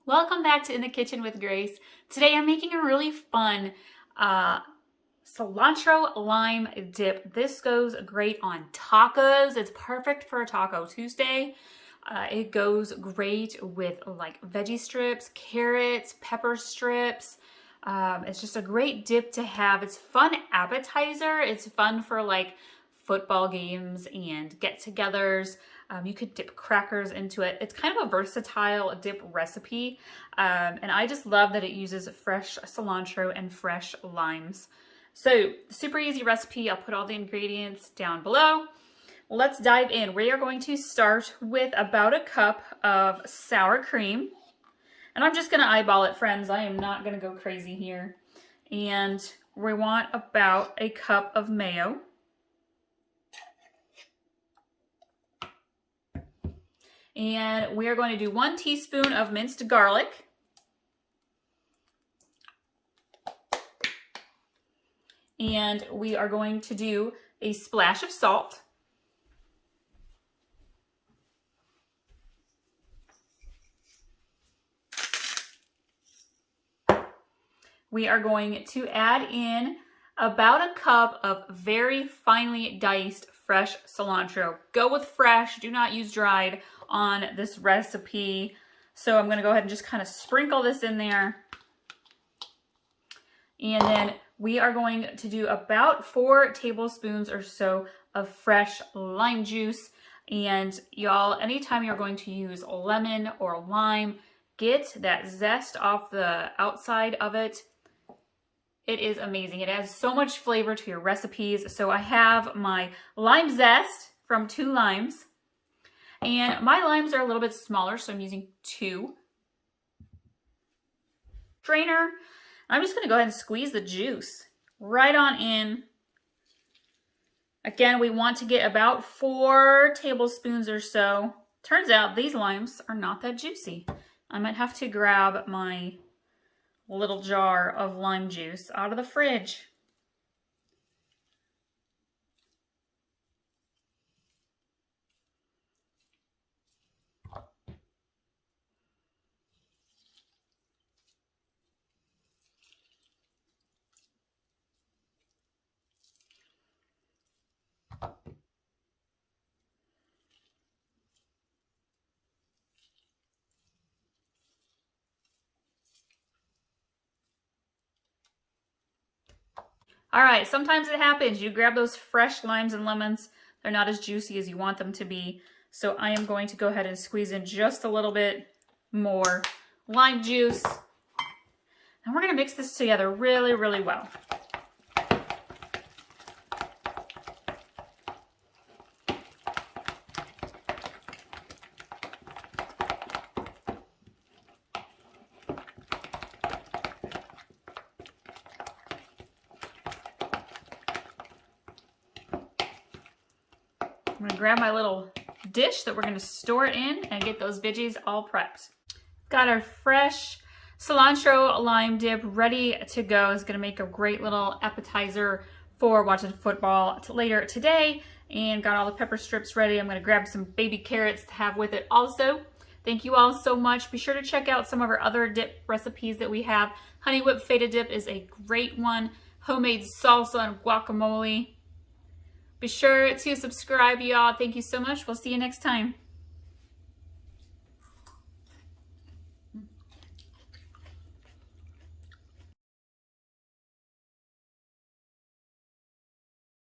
Welcome back to In the Kitchen with Grace. Today I'm making a really fun cilantro lime dip. This goes great on tacos. It's perfect for a Taco Tuesday. It goes great with like veggie strips, carrots, pepper strips. It's just a great dip to have. It's fun appetizer. It's fun for like football games and get-togethers. You could dip crackers into it. It's kind of a versatile dip recipe. And I just love that it uses fresh cilantro and fresh limes. So super easy recipe. I'll put all the ingredients down below. Let's dive in. We are going to start with about a cup of sour cream. And I'm just gonna eyeball it, friends. I am not gonna go crazy here. And we want about a cup of mayo. And we are going to do 1 teaspoon of minced garlic. And we are going to do a splash of salt. We are going to add in about a cup of very finely diced fresh cilantro. Go with fresh, do not use dried on this recipe. So I'm gonna go ahead and just kind of sprinkle this in there. And then we are going to do about 4 tablespoons or so of fresh lime juice. And y'all, anytime you're going to use lemon or lime, get that zest off the outside of it. It is amazing. It adds so much flavor to your recipes. So I have my lime zest from 2 limes. And my limes are a little bit smaller, so I'm using 2. Strainer. I'm just going to go ahead and squeeze the juice right on in. Again, we want to get about 4 tablespoons or so. Turns out these limes are not that juicy. I might have to grab my little jar of lime juice out of the fridge. All right, sometimes it happens. You grab those fresh limes and lemons. They're not as juicy as you want them to be. So I am going to go ahead and squeeze in just a little bit more lime juice. And we're gonna mix this together really, really well. I'm gonna grab my little dish that we're gonna store it in and get those veggies all prepped. Got our fresh cilantro lime dip ready to go. It's gonna make a great little appetizer for watching football later today. And got all the pepper strips ready. I'm gonna grab some baby carrots to have with it also. Thank you all so much. Be sure to check out some of our other dip recipes that we have. Honey whipped feta dip is a great one. Homemade salsa and guacamole. Be sure to subscribe, y'all. Thank you so much. We'll see you next time.